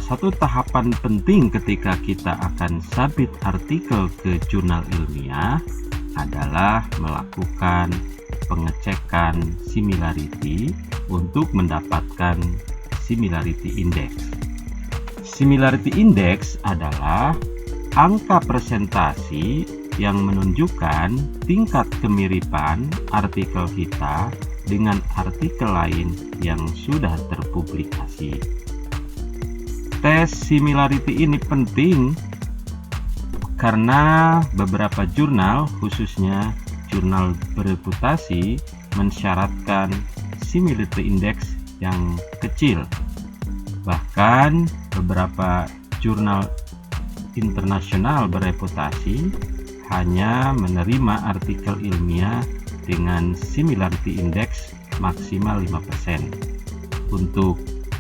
satu tahapan penting ketika kita akan submit artikel ke jurnal ilmiah adalah melakukan pengecekan similarity untuk mendapatkan similarity index. Similarity index adalah angka presentasi yang menunjukkan tingkat kemiripan artikel kita dengan artikel lain yang sudah terpublikasi. Tes similarity ini penting karena beberapa jurnal, khususnya jurnal bereputasi, mensyaratkan similarity index yang kecil. Bahkan beberapa jurnal internasional bereputasi hanya menerima artikel ilmiah dengan similarity index maksimal 5%. Untuk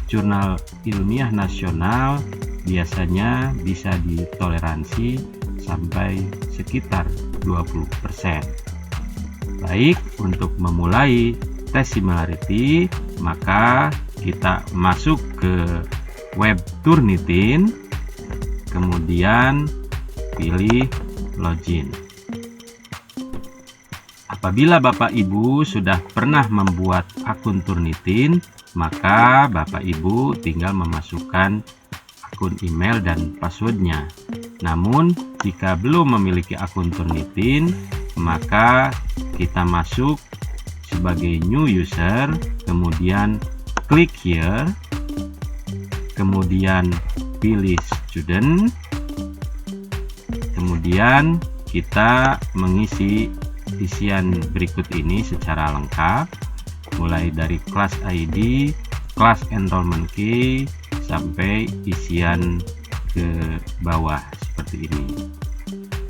jurnal ilmiah nasional biasanya bisa ditoleransi sampai sekitar 20%. Baik, untuk memulai tes similarity, maka kita masuk ke web Turnitin, kemudian pilih login. Apabila Bapak Ibu sudah pernah membuat akun Turnitin, maka Bapak Ibu tinggal memasukkan akun email dan passwordnya. Namun, jika belum memiliki akun Turnitin, maka kita masuk sebagai new user, kemudian klik here, kemudian pilih student, kemudian kita mengisi isian berikut ini secara lengkap, mulai dari class ID, class enrollment key, sampai isian ke bawah seperti ini.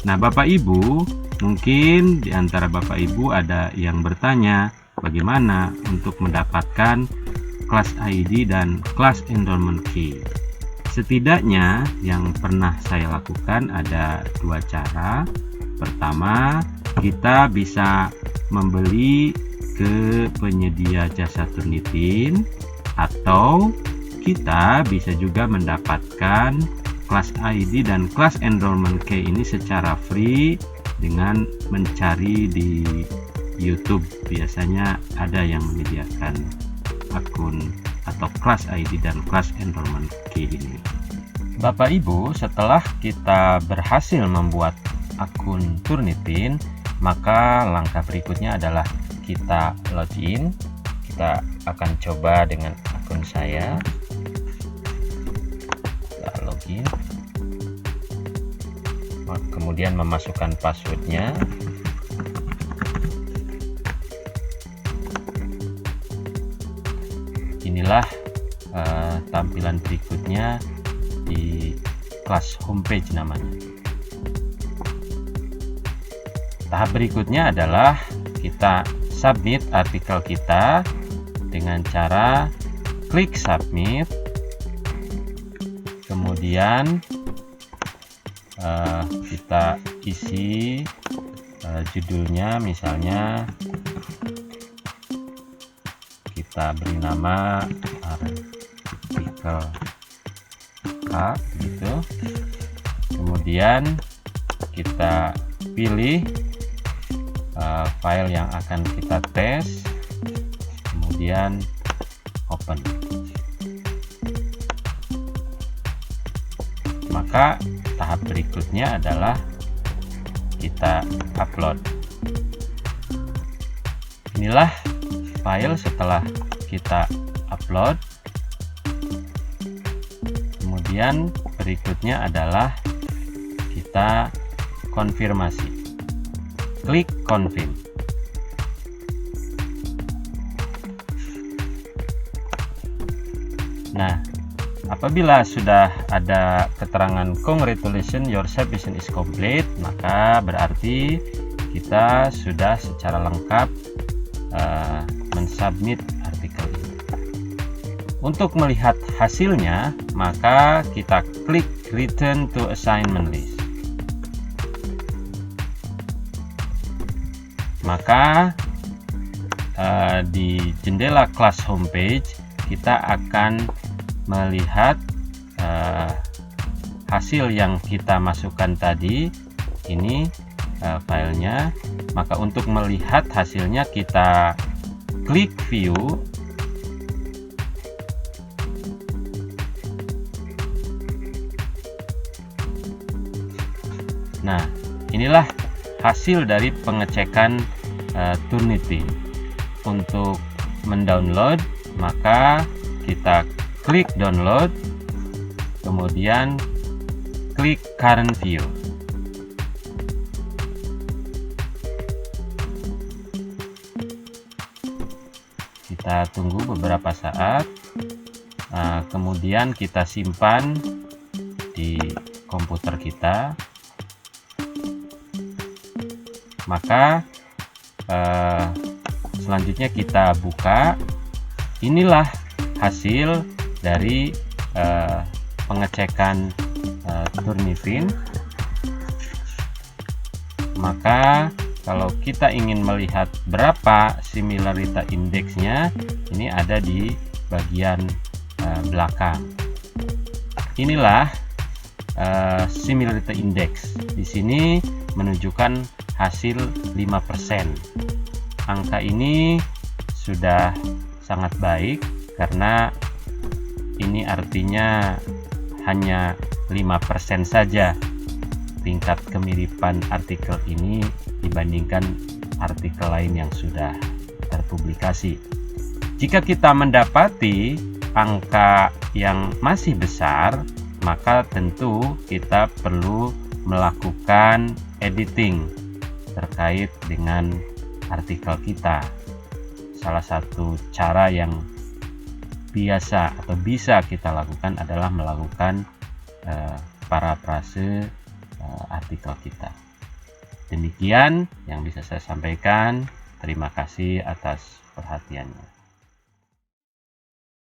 Nah, Bapak Ibu, mungkin di antara Bapak Ibu ada yang bertanya bagaimana untuk mendapatkan class ID dan class enrollment key. Setidaknya yang pernah saya lakukan ada dua cara. Pertama, kita bisa membeli ke penyedia jasa Turnitin, atau kita bisa juga mendapatkan class ID dan class enrollment key ini secara free dengan mencari di YouTube. Biasanya ada yang menyediakan akun atau class ID dan class enrollment key ini. Bapak Ibu, setelah kita berhasil membuat akun Turnitin, maka langkah berikutnya adalah kita login. Kita akan coba dengan akun saya. Kita login, kemudian memasukkan passwordnya. Inilah tampilan berikutnya di kelas homepage namanya. Tahap berikutnya adalah kita submit artikel kita dengan cara klik submit, kemudian kita isi judulnya, misalnya kita beri nama artikel K gitu. Kemudian kita pilih file yang akan kita tes, kemudian open. Maka tahap berikutnya adalah kita upload. Inilah file setelah kita upload. Kemudian berikutnya adalah kita konfirmasi. Klik confirm. Nah, apabila sudah ada keterangan congratulations, your submission is complete, maka berarti kita sudah secara lengkap mensubmit artikel ini. Untuk melihat hasilnya, maka kita klik return to assignment list. Maka di jendela kelas homepage kita akan melihat hasil yang kita masukkan tadi, ini filenya. Maka untuk melihat hasilnya kita klik view. Nah, inilah hasil dari pengecekan Turnitin. Untuk mendownload, maka kita klik download, kemudian klik current view. Kita tunggu beberapa saat, kemudian kita simpan di komputer kita. Maka selanjutnya kita buka. Inilah hasil dari pengecekan Turnitin. Maka kalau kita ingin melihat berapa similarity indeksnya, ini ada di bagian belakang. Inilah similarity index. Di sini menunjukkan hasil 5%. Angka ini sudah sangat baik karena ini artinya hanya 5% saja tingkat kemiripan artikel ini dibandingkan artikel lain yang sudah terpublikasi. Jika kita mendapati angka yang masih besar, maka tentu kita perlu melakukan editing terkait dengan artikel kita. Salah satu cara yang biasa atau bisa kita lakukan adalah melakukan parafrase artikel kita. Demikian yang bisa saya sampaikan. Terima kasih atas perhatiannya.